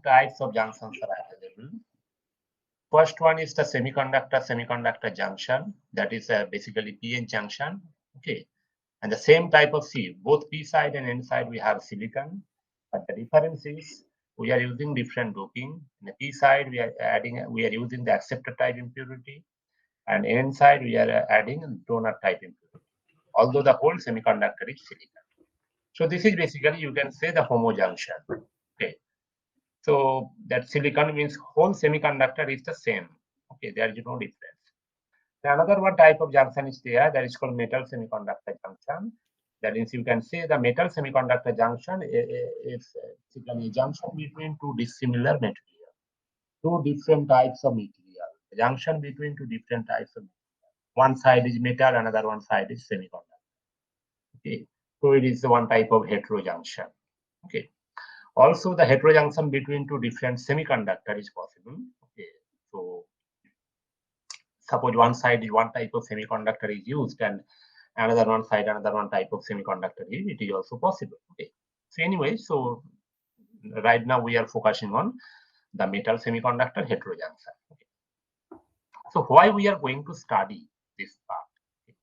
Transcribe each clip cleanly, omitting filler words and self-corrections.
types of junctions are available. First one is the semiconductor junction, that is basically PN junction. Okay, and the same type of both P side and N side we have silicon, but the difference is we are using different doping. In the P side we are using the acceptor type impurity, and N side we are adding donor type impurity. Although the whole semiconductor is silicon. So this is basically, you can say, the homojunction. Okay. So that silicon means whole semiconductor is the same. Okay, there is no difference. Another one type of junction is there, that is called metal semiconductor junction. That means you can say the metal semiconductor junction is basically a junction between two dissimilar material, two different types of material. A junction between two different types of material. One side is metal, another one side is semiconductor. Okay, so it is one type of heterojunction. Okay. Also, the heterojunction between two different semiconductor is possible. Okay, so suppose one side is one type of semiconductor is used, and another one type of semiconductor is, it is also possible. Okay, so anyway, so right now we are focusing on the metal semiconductor heterojunction. Okay. So why we are going to study this part? Okay.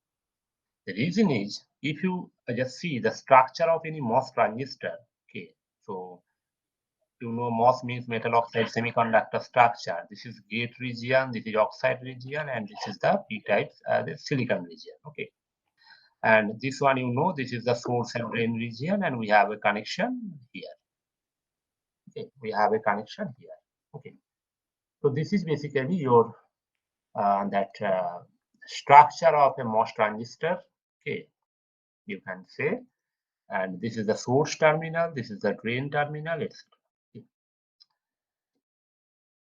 The reason is, if you just see the structure of any MOS transistor. Okay, so you know, MOS means metal oxide semiconductor structure. This is gate region, this is oxide region, and this is the P-type, the silicon region. Okay, and this one, you know, this is the source and drain region, and we have a connection here. Okay, we have a connection here. Okay, so this is basically your structure of a MOS transistor. Okay, you can say, and this is the source terminal, this is the drain terminal, etc.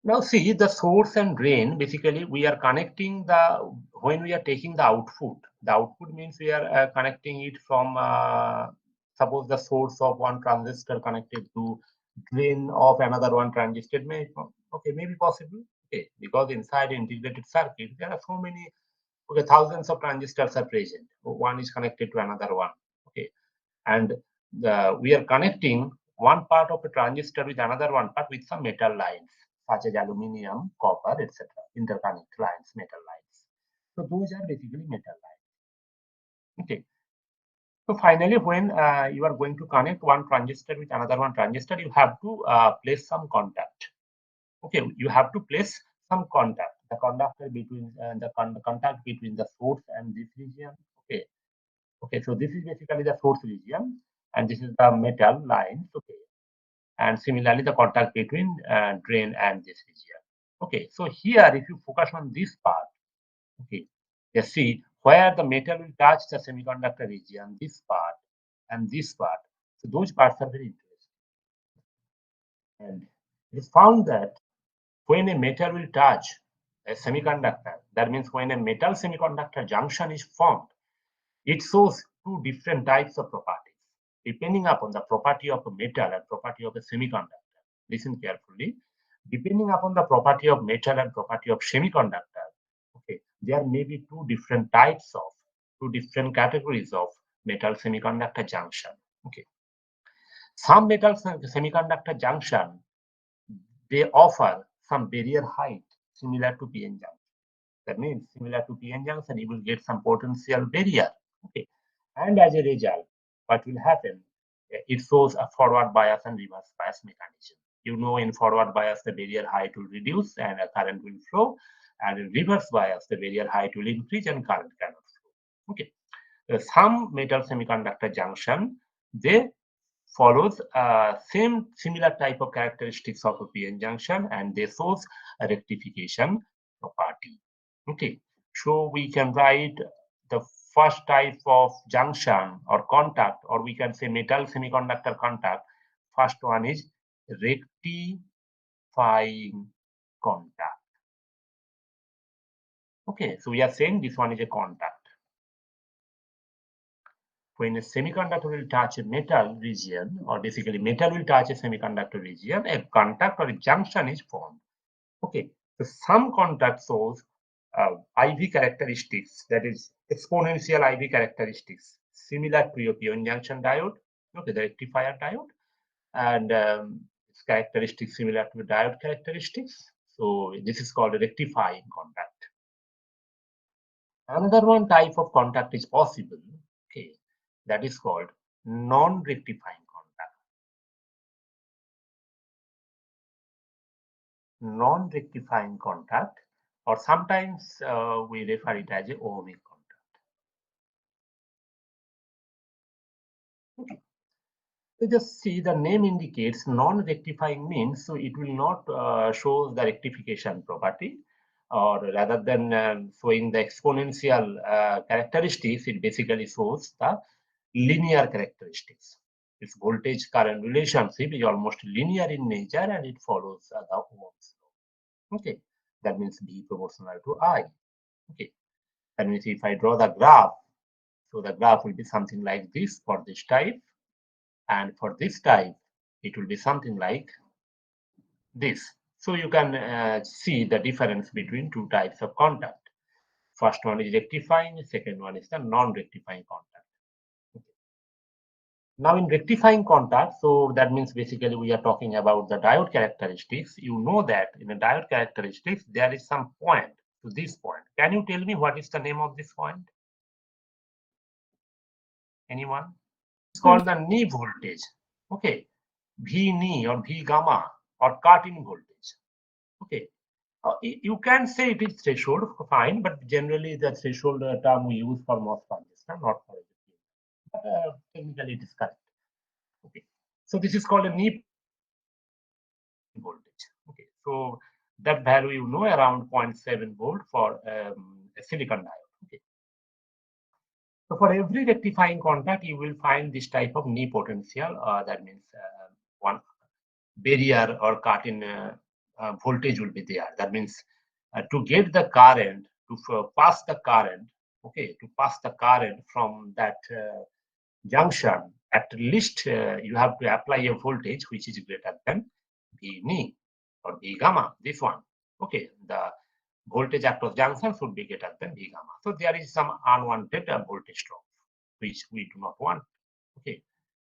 Now see, the source and drain, basically we are connecting when we are taking the output means we are connecting it from, suppose the source of one transistor connected to drain of another one transistor, may be possible. Okay, because inside integrated circuit there are so many, thousands of transistors are present. One is connected to another one. Okay, and we are connecting one part of a transistor with another one part with some metal lines, such as aluminium, copper, etc. Interconnect lines, metal lines. So those are basically metal lines. Okay. So finally, when you are going to connect one transistor with another one transistor, you have to place some contact. Okay, you have to place some contact. The conductor between contact between the source and this region. Okay. Okay. So this is basically the source region, and this is the metal lines. Okay. And similarly the contact between drain and this region. Okay, so here if you focus on this part, okay, you see where the metal will touch the semiconductor region, this part and this part. So those parts are very interesting. And it is found that when a metal will touch a semiconductor, that means when a metal semiconductor junction is formed, it shows two different types of properties depending upon the property of a metal and property of a semiconductor. Listen carefully. Depending upon the property of metal and property of semiconductor, okay, there may be two different categories of metal semiconductor junction. Okay, some metal semiconductor junction, they offer some barrier height similar to PN junction. That means similar to PN junction, you will get some potential barrier. Okay, and as a result, what will happen? It shows a forward bias and reverse bias mechanism. You know, in forward bias, the barrier height will reduce and a current will flow, and in reverse bias, the barrier height will increase and current cannot flow. Okay, some metal semiconductor junction, they follows similar type of characteristics of a PN junction, and they shows a rectification property. Okay, so we can write the first type of junction or contact, or we can say metal semiconductor contact. First one is rectifying contact. Okay, so we are saying this one is a contact. When a semiconductor will touch a metal region, or basically metal will touch a semiconductor region, a contact or a junction is formed. Okay, so some contact shows IV characteristics, that is exponential IV characteristics, similar to your PN junction diode, okay, the rectifier diode, and characteristics similar to diode characteristics. So this is called a rectifying contact. Another one type of contact is possible, okay, that is called non-rectifying contact. Non-rectifying contact, or sometimes we refer it as a ohmic contact. Okay. So just see, the name indicates non-rectifying means, so it will not show the rectification property, or rather than showing the exponential characteristics, it basically shows the linear characteristics. Its voltage current relationship is almost linear in nature and it follows the Ohm's law. Okay, that means V proportional to I. Okay, that means if I draw the graph, so the graph will be something like this for this type, and for this type, it will be something like this. So you can see the difference between two types of contact. First one is rectifying, second one is the non-rectifying contact. Now in rectifying contact, so that means basically we are talking about the diode characteristics. You know that in the diode characteristics, there is some point to this point. Can you tell me what is the name of this point? Anyone? It's called the knee voltage. Okay. V knee or V gamma or cut-in voltage. Okay. You can say it is threshold, fine, but generally the threshold term we use for MOS transistor, not for everything. But technically it is correct. Okay. So this is called a knee voltage. Okay, so that value you know around 0.7 volt for a silicon diode. Okay, so for every rectifying contact, you will find this type of knee potential. That means one barrier or cut-in voltage will be there. That means to get the current, to pass the current, okay, to pass the current from that junction, at least you have to apply a voltage which is greater than V knee or V gamma, this one. Okay, the voltage across junction should be greater than V gamma. So there is some unwanted voltage drop, which we do not want. Okay,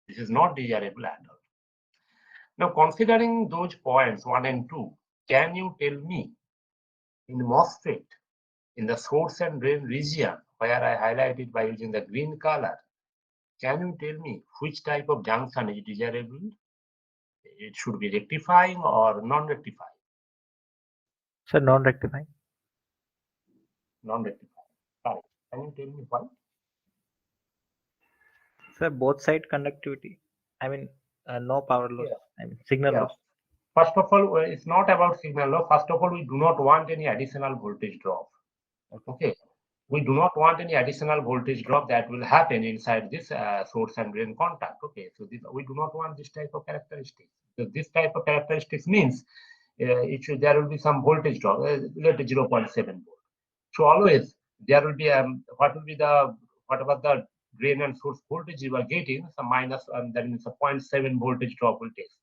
this is not desirable at all. Now, considering those points 1 and 2, can you tell me in MOSFET, in the source and drain region, where I highlighted by using the green color, can you tell me which type of junction is desirable? It should be rectifying or non-rectifying? Sir, non-rectifying. Non-rectifying. Correct. Can you tell me why? Sir, both side conductivity. I mean, no power loss. Yeah. I mean, signal Yeah. loss. First of all, it's not about signal loss. First of all, we do not want any additional voltage drop. Okay. We do not want any additional voltage drop that will happen inside this source and drain contact. Okay. So we do not want this type of characteristics. So this type of characteristics means there will be some voltage drop, let it 0.7 volt. So always there will be whatever the drain and source voltage you are getting, some minus, and that means a 0.7 voltage drop will take place.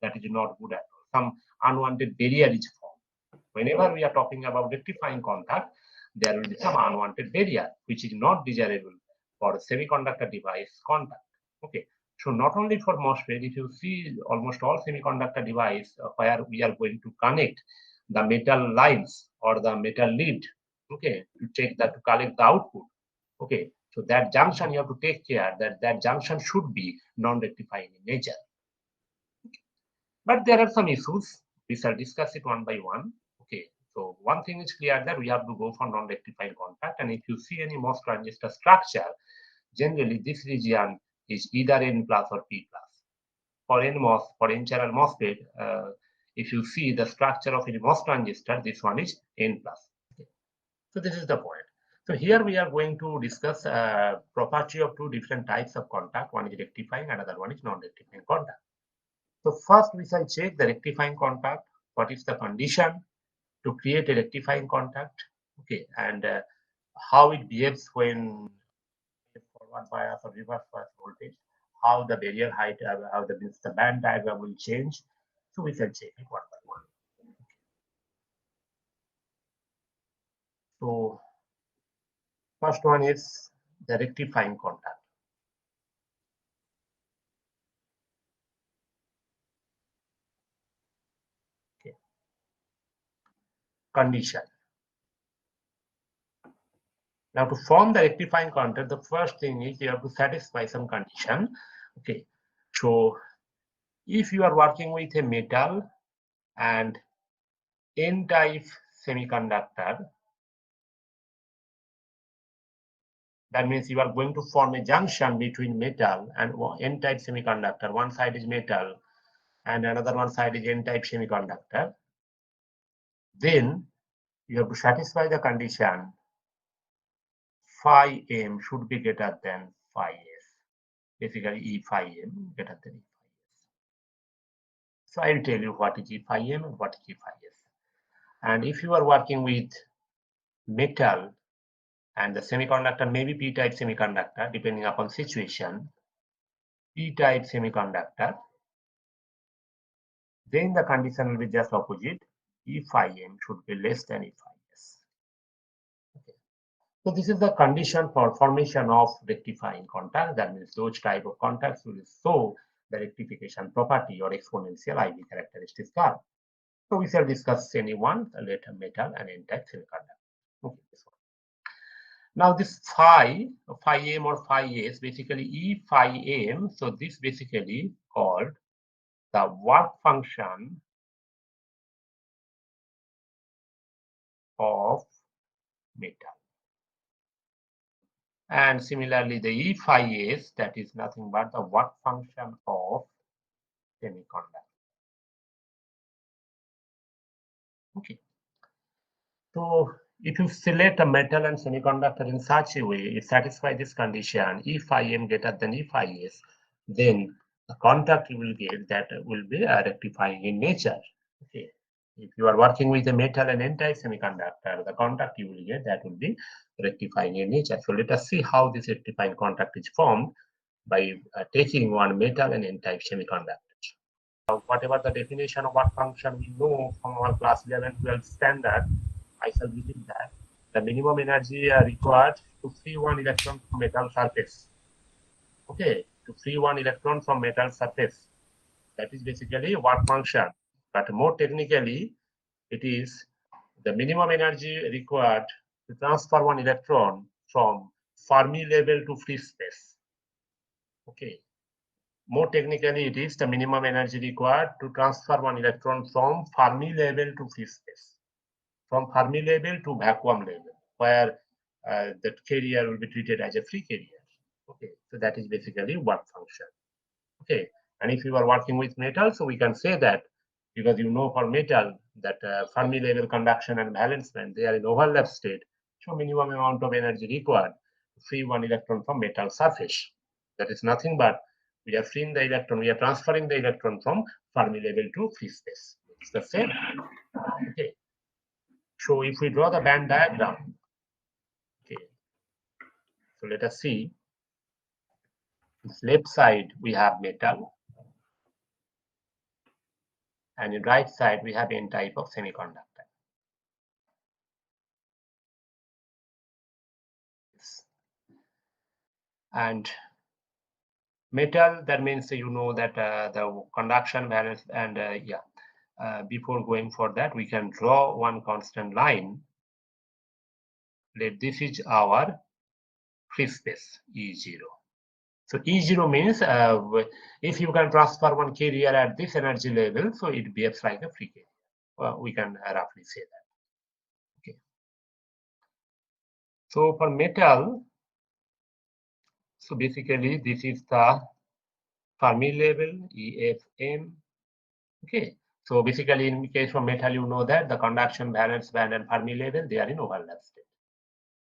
That is not good at all. Some unwanted barrier is formed. Whenever we are talking about rectifying contact, there will be some unwanted barrier which is not desirable for a semiconductor device contact. Okay. So not only for MOSFET, if you see almost all semiconductor device where we are going to connect the metal lines or the metal lead, okay, to take that to collect the output. Okay, so that junction you have to take care that that junction should be non-rectifying in nature. But there are some issues. We shall discuss it one by one. Okay, so one thing is clear that we have to go for non-rectifying contact. And if you see any MOS transistor structure, generally this region is either N plus or P plus. For NMOS, for N-channel MOSFET, if you see the structure of a MOS transistor, this one is N plus. Okay. So this is the point. So here we are going to discuss property of two different types of contact. One is rectifying, another one is non-rectifying contact. So first we shall check the rectifying contact. What is the condition to create a rectifying contact? Okay, and how it behaves when forward bias or reverse bias voltage, how the barrier height, how the band diagram will change. So we shall check it one by one. So first one is the rectifying contact. condition. Now to form the rectifying contact, the first thing is you have to satisfy some condition. Okay, so if you are working with a metal and N-type semiconductor, that means you are going to form a junction between metal and N-type semiconductor. One side is metal and another one side is N-type semiconductor. Then you have to satisfy the condition phi m should be greater than phi s. Basically, E phi m greater than E phi s. So I will tell you what is E phi m and what is E phi s. And if you are working with metal and the semiconductor may be p-type semiconductor, depending upon situation, p-type semiconductor, then the condition will be just opposite. E phi m should be less than E phi s. Okay. So this is the condition for formation of rectifying contact. That means those type of contacts will show the rectification property or exponential IV characteristics curve. So we shall discuss any one later, metal and N-type semiconductor. Okay, this one. Now this phi m or phi s, basically E phi m. So this basically called the work function of metal. And similarly, the E phi s, that is nothing but the work function of semiconductor. Okay. So if you select a metal and semiconductor in such a way, it satisfies this condition, E phi m greater than E phi s, then the contact you will get that will be rectifying in nature. Okay. If you are working with a metal and N-type semiconductor, the contact you will get that will be rectifying in nature. So let us see how this rectifying contact is formed by taking one metal and N-type semiconductor. Whatever the definition of what function we know from our class 11, 12 standard, I shall repeat that. The minimum energy required to free one electron from metal surface. Okay, to free one electron from metal surface. That is basically work function. But more technically, it is the minimum energy required to transfer one electron from Fermi level to free space. Okay. More technically, it is the minimum energy required to transfer one electron from Fermi level to free space, from Fermi level to vacuum level, where the carrier will be treated as a free carrier. Okay, so that is basically work function. Okay, and if you are working with metal, so we can say that because you know for metal that Fermi level conduction and valence band, they are in overlap state, so minimum amount of energy required to free one electron from metal surface. That is nothing but we are freeing the electron, we are transferring the electron from Fermi level to free space. It's the same. Okay. So if we draw the band diagram, okay, so let us see. This left side we have metal, and in right side we have N type of semiconductor. And metal, that means you know that the conduction valence and before going for that, we can draw one constant line. Let this is our free space E0. So E0 means if you can transfer one carrier at this energy level, so it behaves like a free carrier. We can roughly say that. Okay. So for metal, so basically this is the Fermi level EFM. Okay. So basically in case of metal, you know that the conduction, valence band and Fermi level, they are in overlap state.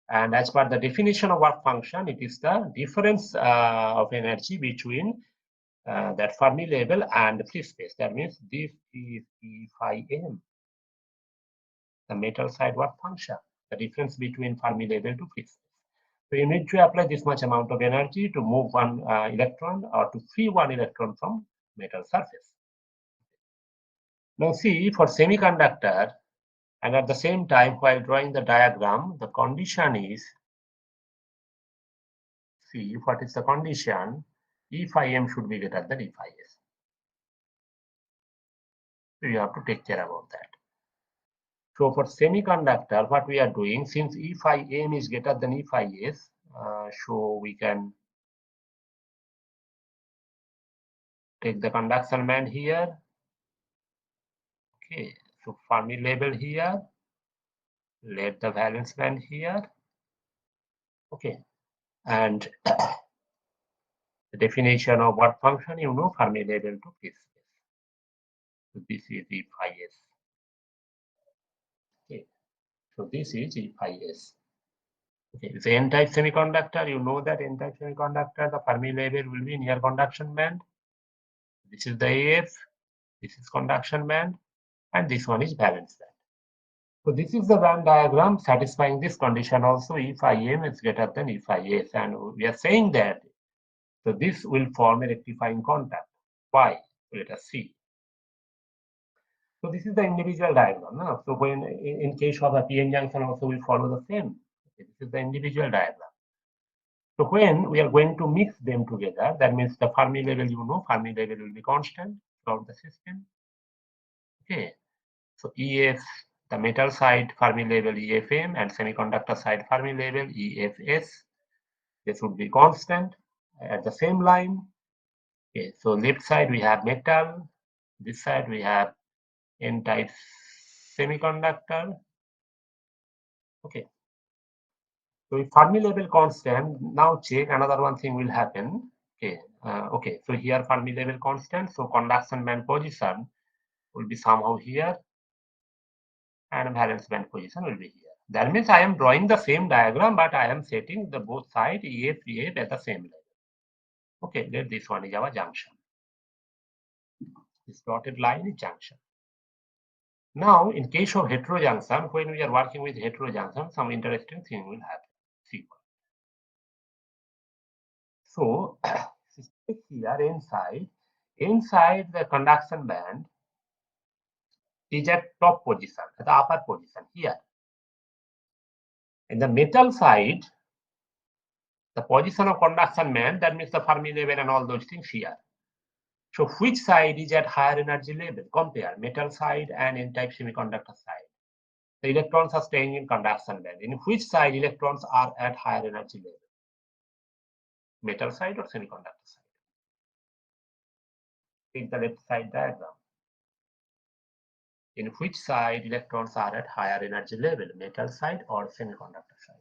And as per the definition of work function, it is the difference of energy between that Fermi level and free space. That means this is E phi m, the metal side work function, the difference between Fermi level to free space. So you need to apply this much amount of energy to move one electron or to free one electron from metal surface. Now see, for semiconductor, and at the same time, while drawing the diagram, the condition is, see, what is the condition? E phi m should be greater than E phi s. So you have to take care about that. So for semiconductor, what we are doing, since E phi m is greater than E phi s, so we can take the conduction band here. Okay, so Fermi level here, let the valence band here. Okay, and the definition of what function, you know, Fermi level to this. So this is E phi s. Okay, so this is E phi s. Okay, it's n-type semiconductor. You know that n-type semiconductor, the Fermi level will be near conduction band. This is the AF, this is conduction band, and this one is valence band. So this is the band diagram satisfying this condition also. E phi m is greater than E phi s, and we are saying that so this will form a rectifying contact. Why? Let us see. So this is the individual diagram. No? So when in case of a PN junction also we follow the same. Okay, this is the individual diagram. So when we are going to mix them together, that means the Fermi level, you know, Fermi level will be constant throughout the system. Okay, so EF, the metal side Fermi level EFM, and semiconductor side Fermi level EFS, this would be constant at the same line. Okay, so left side we have metal, this side we have n-type semiconductor. Okay, so if Fermi level constant, now check another one thing will happen. Okay, okay, so here Fermi level constant, so conduction band position will be somehow here, and valence band position will be here. That means I am drawing the same diagram, but I am setting the both side EF, EF at the same level. Okay, let this one is our junction. This dotted line is junction. Now, in case of heterojunction, when we are working with heterojunction, some interesting thing will happen. See. So, here inside the conduction band is at top position, at the upper position here. In the metal side, the position of conduction band, that means the Fermi level and all those things here. So which side is at higher energy level? Compare metal side and n-type semiconductor side. The electrons are staying in conduction band. In which side electrons are at higher energy level? Metal side or semiconductor side? Take the left side diagram. In which side electrons are at higher energy level? Metal side or semiconductor side?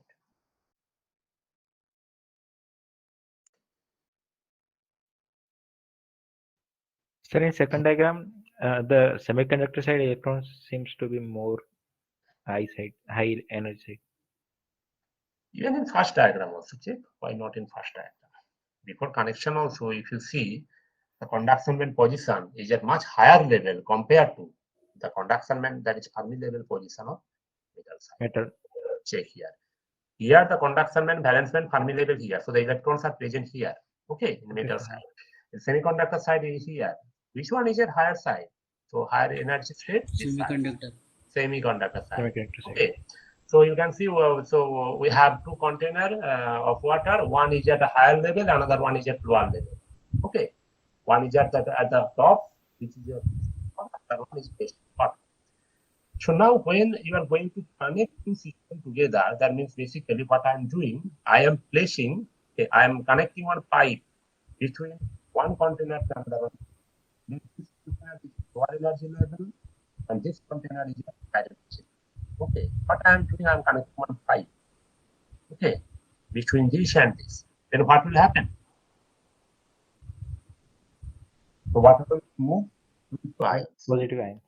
Sir, in second diagram, the semiconductor side electrons seems to be more high energy side. Even in first diagram also check. Why not in first diagram? Before connection also, if you see, the conduction band position is at much higher level compared to the conduction band that is Fermi level position of metal side. Metal. Check here. Here the conduction band, valence band, Fermi level here. So the electrons are present here. Okay, in metal side. The semiconductor side is here. Which one is at higher side? So higher energy state. Semiconductor. Semiconductor side. Semiconductor side. Okay. So you can see, so we have two container of water. One is at a higher level, another one is at lower level. Okay. One is at the top, which is your other one is base bottom. So now when you are going to connect two systems together, that means basically what I am doing, I am placing, okay, I am connecting one pipe between one container and another one. This container is lower energy level, and this container is higher energy. Okay, what I am doing, I am connecting one pipe. Okay, between this and this. Then what will happen? So what will move? Ions. Positive ions.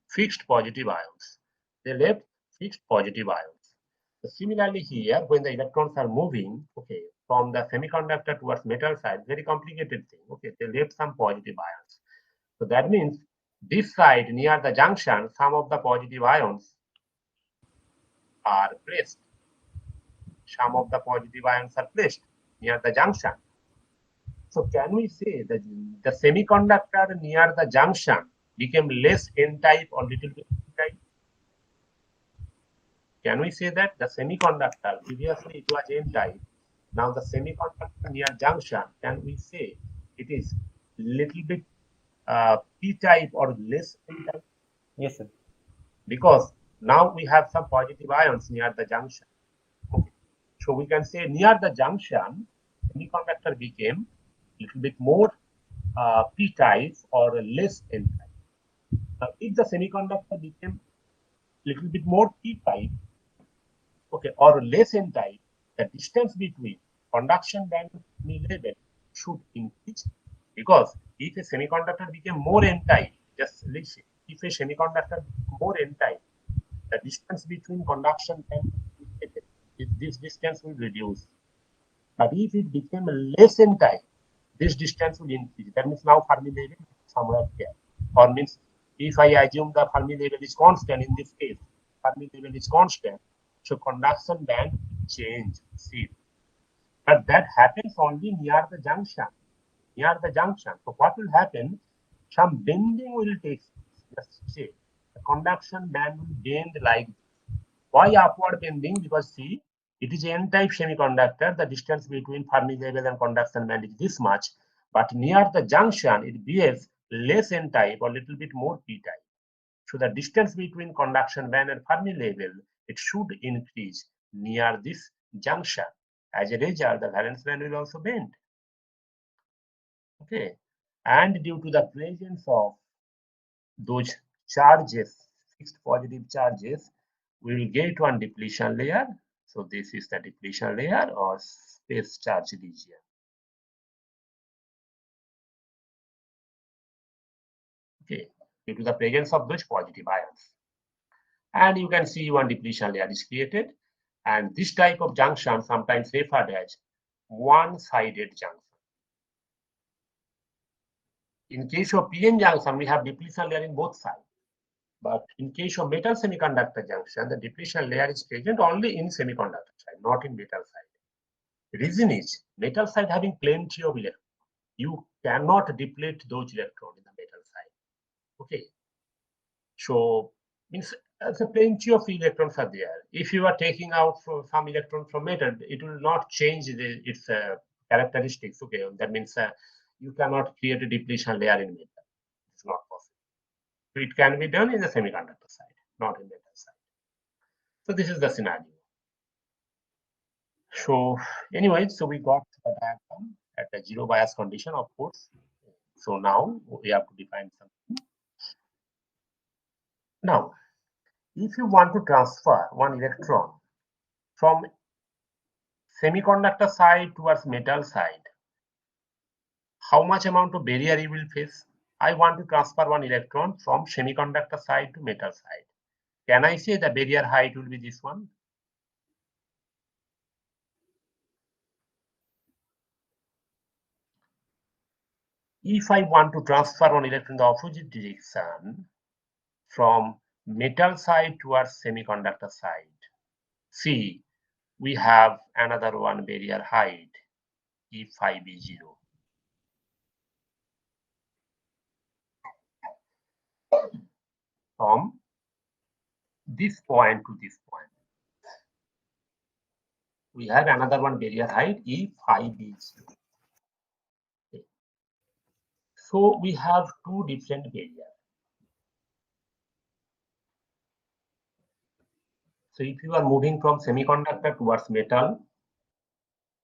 Fixed positive ions. They left fixed positive ions. So similarly here, when the electrons are moving, okay, from the semiconductor towards metal side, very complicated thing. Okay, they left some positive ions. So that means this side near the junction, some of the positive ions are placed. Some of the positive ions are placed near the junction. So can we say that the semiconductor near the junction became less n-type or little bit n-type? Can we say that the semiconductor, previously it was n-type, now the semiconductor near junction, can we say it is little bit p-type or less n-type? Yes, sir. Because Now we have some positive ions near the junction. Okay. So we can say near the junction, semiconductor became a little bit more p-type or less n-type. If the semiconductor became a little bit more p-type, okay, or less n-type, the distance between conduction band and level should increase, because if a semiconductor became more n-type, just listen, if a semiconductor more n-type, the distance between conduction band and level, this distance will reduce. But if it became less n-type, this distance will increase. That means now Fermi level is somewhere here. Or means if I assume the Fermi level is constant, in this case, Fermi level is constant, so conduction band change, see. But that happens only near the junction. Near the junction. So what will happen? Some bending will take place. Just say the conduction band will bend like this. Why upward bending? Because see, it is n-type semiconductor. The distance between Fermi level and conduction band is this much. But near the junction, it behaves less n-type or little bit more p-type. So the distance between conduction band and Fermi level, it should increase near this junction. As a result, the valence band will also bend. Okay. And due to the presence of those charges, fixed positive charges, we will get one depletion layer. So this is the depletion layer or space charge region. Okay, due to the presence of those positive ions. And you can see one depletion layer is created. And this type of junction sometimes referred as one-sided junction. In case of PN junction, we have depletion layer in both sides. But in case of metal semiconductor junction, the depletion layer is present only in semiconductor side, not in metal side. Reason is metal side having plenty of electrons. You cannot deplete those electrons in the metal side. Okay. So means the plenty of electrons are there. If you are taking out some electrons from metal, it will not change its characteristics. Okay, that means you cannot create a depletion layer in metal. It's not possible. So it can be done in the semiconductor side, not in metal side. So this is the scenario. So anyway, so we got the diagram at a zero bias condition, of course. So now we have to define something. Now, if you want to transfer one electron from semiconductor side towards metal side, how much amount of barrier you will face? I want to transfer one electron from semiconductor side to metal side. Can I say the barrier height will be this one? If I want to transfer one electron in the opposite direction from metal side towards semiconductor side, see, we have another one barrier height, E5B0. From this point to this point, we have another one barrier height, E5B0. Okay. So we have two different barriers. So if you are moving from semiconductor towards metal,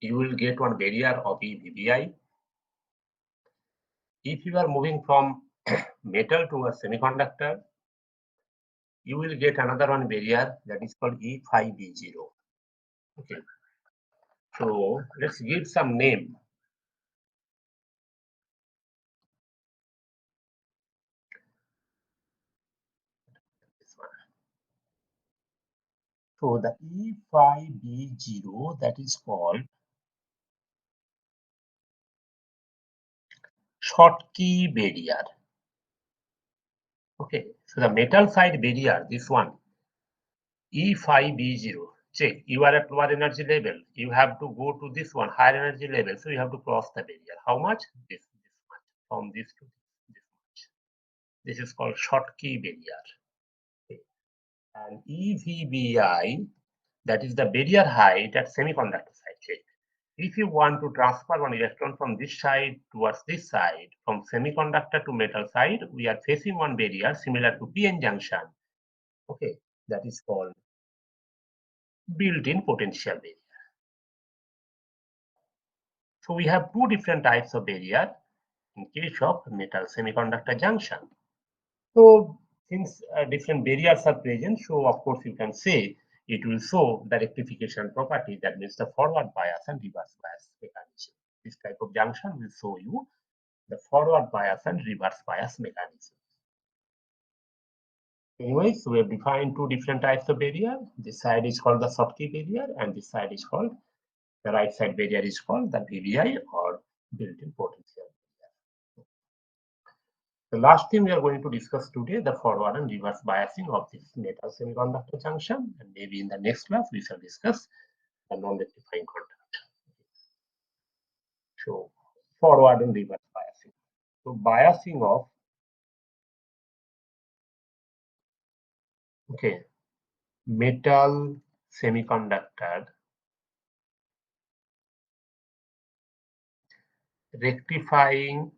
you will get one barrier of EVBI. If you are moving from metal towards semiconductor, you will get another one barrier that is called E5B0. Okay. So let's give some name. This one. So the E5B0, that is called Schottky barrier. Okay, so the metal side barrier, this one, E5B0. Check, you are at lower energy level. You have to go to this one, higher energy level. So you have to cross the barrier. How much? This much. From this to this much. This is called Schottky barrier. Okay. And EVBI, that is the barrier height at semiconductor side. Check. If you want to transfer one electron from this side towards this side, from semiconductor to metal side, we are facing one barrier similar to PN junction. Okay, that is called built-in potential barrier. So we have two different types of barrier in case of metal semiconductor junction. So since different barriers are present, so of course you can say it will show the rectification property, that means the forward bias and reverse bias mechanism. This type of junction will show you the forward bias and reverse bias mechanism. Anyways, we have defined two different types of barrier. This side is called the Schottky barrier and this side is called, the right side barrier is called the BBI or built-in potential barrier. The last thing we are going to discuss today, the forward and reverse biasing of this metal semiconductor junction, and maybe in the next class we shall discuss the non-rectifying contact. So forward and reverse biasing. So biasing of metal semiconductor rectifying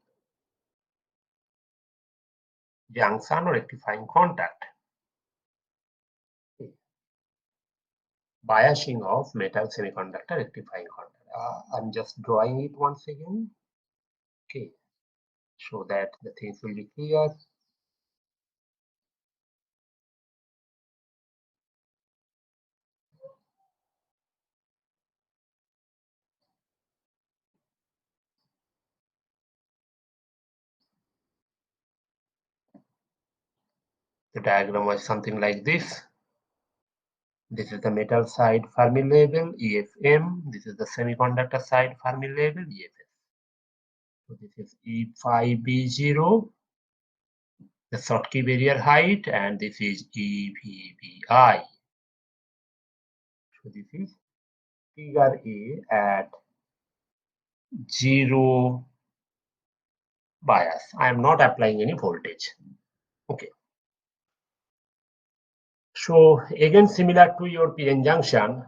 junction or rectifying contact. Biasing of metal semiconductor rectifying contact. I'm just drawing it once again. Okay, so that the things will be clear. The diagram was something like this. This is the metal side Fermi level, EFM. This is the semiconductor side Fermi level, EFS. So this is E5B0, the Schottky barrier height, and this is EVBI. So this is figure A at 0 bias. I am not applying any voltage. Okay. So again, similar to your PN junction,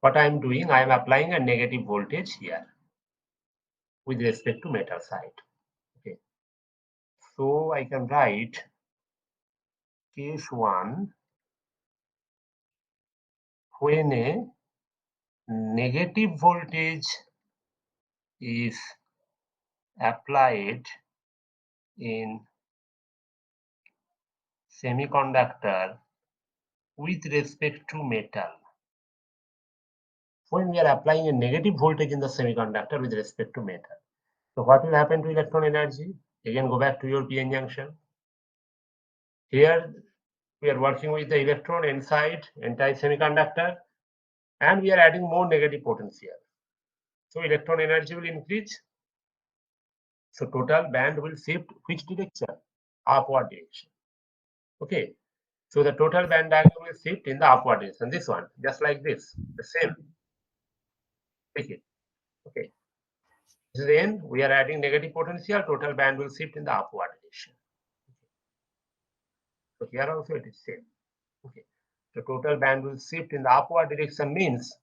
what I am doing, I am applying a negative voltage here with respect to metal side. Okay. So I can write case 1 when a negative voltage is applied in semiconductor with respect to metal. When we are applying a negative voltage in the semiconductor with respect to metal. So what will happen to electron energy? Again, go back to your PN junction. Here we are working with the electron inside semiconductor and we are adding more negative potential. So electron energy will increase. So total band will shift which direction? Upward direction. Okay. So the total band diagram will shift in the upward direction. This one, just like this, the same. Take it. Okay. Then we are adding negative potential, total band will shift in the upward direction. So here also it is same. Okay. So total band will shift in the upward direction means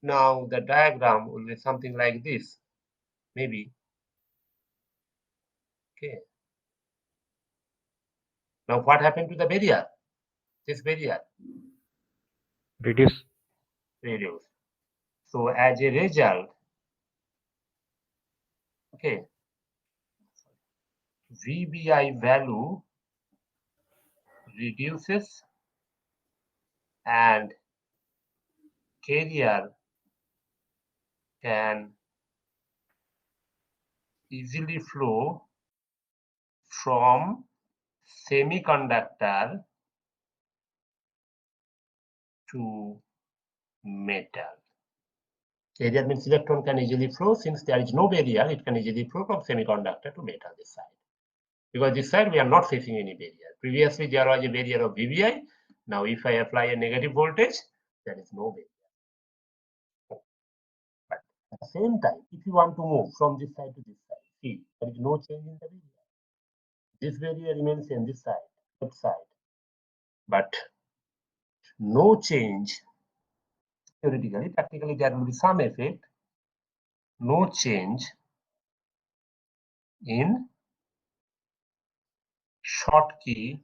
now the diagram will be something like this. Maybe. Okay. Now what happened to the barrier? This barrier? Reduce. Reduce. So as a result, okay, VBI value reduces and carrier can easily flow from semiconductor to metal. Carrier means electron can easily flow. Since there is no barrier, it can easily flow from semiconductor to metal this side. Because this side we are not facing any barrier. Previously there was a barrier of VBI. Now if I apply a negative voltage, there is no barrier. But at the same time, if you want to move from this side to this side, see, there is no change in the barrier. This barrier remains in this side, left side. But no change, theoretically, practically there will be some effect, no change in Schottky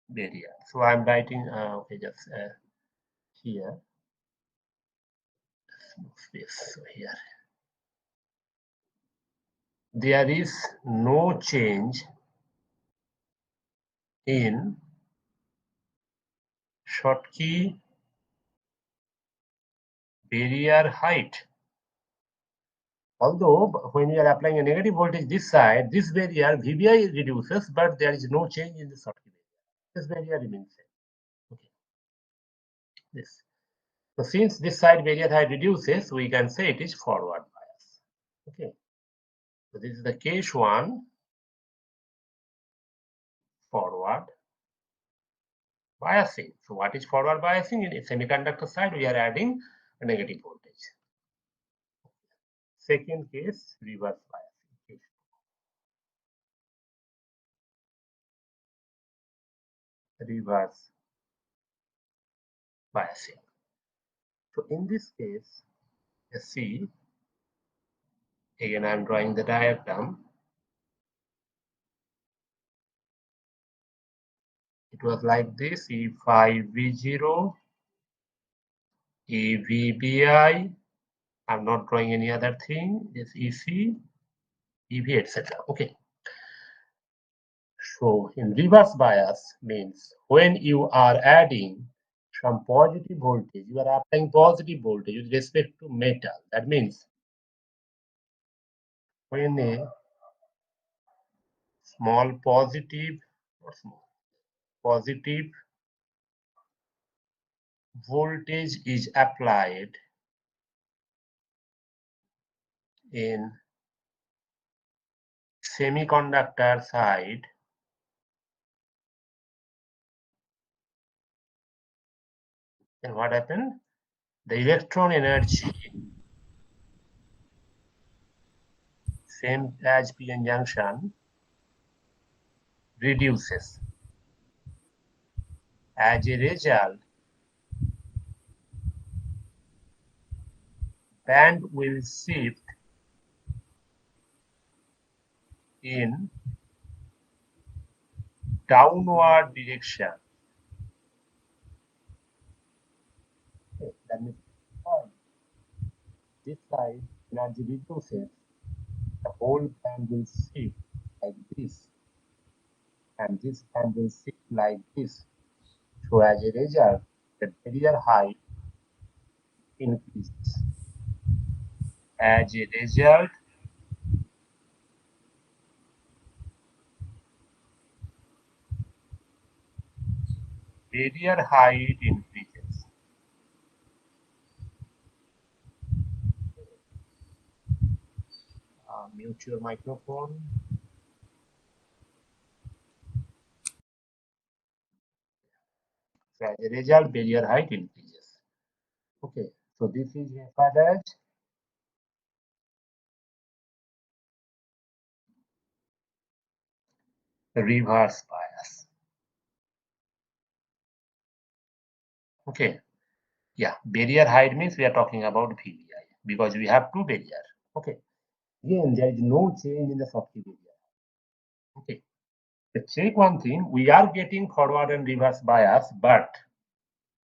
barrier. So I'm writing, okay, just here. Let's move this. So here. There is no change in Schottky barrier height. Although when we are applying a negative voltage this side, this barrier VBI reduces, but there is no change in the Schottky barrier. This barrier remains same. Okay. This. So since this side barrier height reduces, we can say it is forward bias. Okay. So this is the case one, forward biasing. So what is forward biasing? In semiconductor side, we are adding a negative voltage. Second case, reverse biasing. Reverse biasing. So in this case, you see, again I'm drawing the diagram. It was like this: E5 V0, EVBI. I'm not drawing any other thing. This EC, EV, etc. Okay. So in reverse bias means when you are adding some positive voltage, you are applying positive voltage with respect to metal. That means when a small positive or small positive voltage is applied in semiconductor side, then what happened? The electron energy, same as p-n junction, reduces. As a result, band will shift in downward direction. Okay, that means this side energy reduces, the whole band will shift like this, and this band will shift like this. So as a result, the barrier height increases. As a result, barrier height increases. Mute your microphone. So as a result, barrier height increases. Okay, so this is referred as reverse bias. Okay, yeah, barrier height means we are talking about VBI because we have two barrier. Okay, again, there is no change in the Schottky barrier. Okay, let's check one thing. We are getting forward and reverse bias, but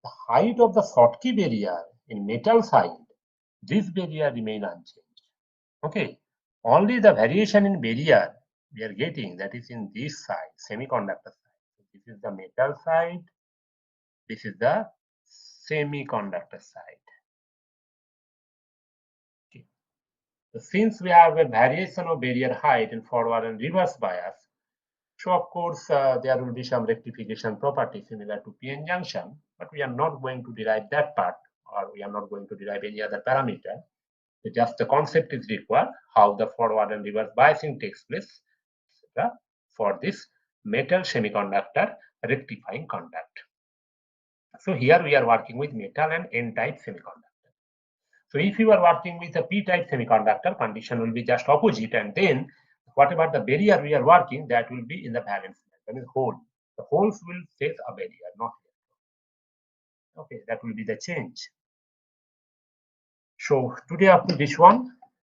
the height of the Schottky barrier in metal side, this barrier remain unchanged. Okay, only the variation in barrier we are getting, that is in this side, semiconductor side. So this is the metal side, this is the semiconductor side. Okay. So since we have a variation of barrier height in forward and reverse bias, so of course there will be some rectification property similar to p-n junction, but we are not going to derive that part, or we are not going to derive any other parameter. So just the concept is required, how the forward and reverse biasing takes place, etc., for this metal semiconductor rectifying contact. So here we are working with metal and n-type semiconductor. So if you are working with a p-type semiconductor, condition will be just opposite, and then whatever the barrier we are working, that will be in the valence band, that is hole. The holes will face a barrier, not electron. Okay, that will be the change. So today up to this one.